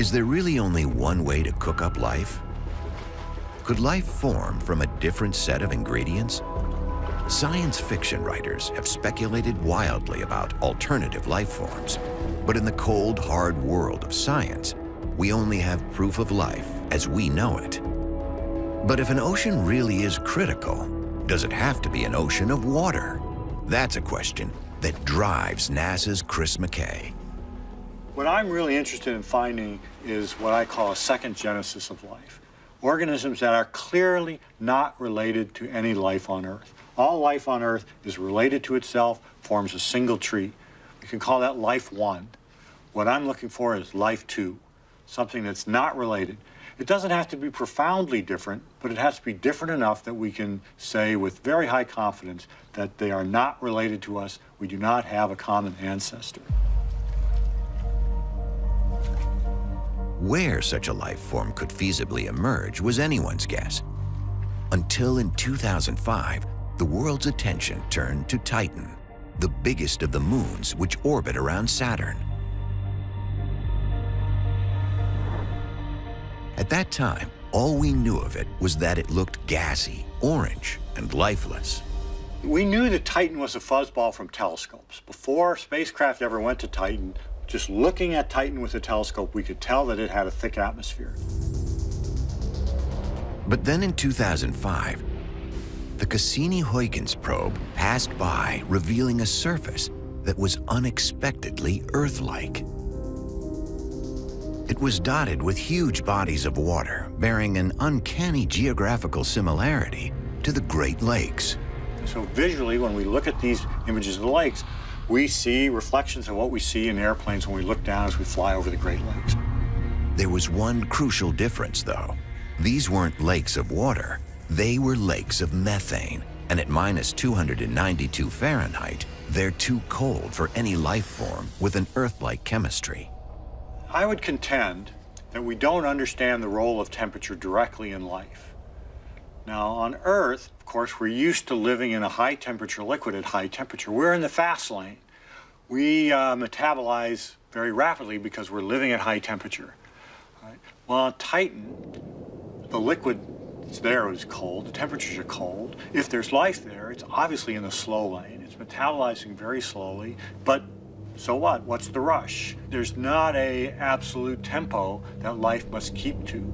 Is there really only one way to cook up life? Could life form from a different set of ingredients? Science fiction writers have speculated wildly about alternative life forms, but in the cold, hard world of science, we only have proof of life as we know it. But if an ocean really is critical, does it have to be an ocean of water? That's a question that drives NASA's Chris McKay. What I'm really interested in finding is what I call a second genesis of life. Organisms that are clearly not related to any life on Earth. All life on Earth is related to itself, forms a single tree. We can call that life one. What I'm looking for is life two, something that's not related. It doesn't have to be profoundly different, but it has to be different enough that we can say with very high confidence that they are not related to us. We do not have a common ancestor. Where such a life form could feasibly emerge was anyone's guess. Until in 2005, the world's attention turned to Titan, the biggest of the moons which orbit around Saturn. At that time, all we knew of it was that it looked gassy, orange, and lifeless. We knew that Titan was a fuzzball from telescopes. Before spacecraft ever went to Titan, just looking at Titan with a telescope, we could tell that it had a thick atmosphere. But then in 2005, the Cassini-Huygens probe passed by, revealing a surface that was unexpectedly Earth-like. It was dotted with huge bodies of water, bearing an uncanny geographical similarity to the Great Lakes. So visually, when we look at these images of the lakes, we see reflections of what we see in airplanes when we look down as we fly over the Great Lakes. There was one crucial difference, though. These weren't lakes of water. They were lakes of methane, and at minus 292 Fahrenheit, they're too cold for any life form with an Earth-like chemistry. I would contend that we don't understand the role of temperature directly in life. Now, on Earth, of course, we're used to living in a high-temperature liquid at high temperature. We're in the fast lane. We metabolize very rapidly because we're living at high temperature. Right? Well, on Titan, the liquid that's there is cold, the temperatures are cold. If there's life there, it's obviously in the slow lane. It's metabolizing very slowly, but so what? What's the rush? There's not an absolute tempo that life must keep to.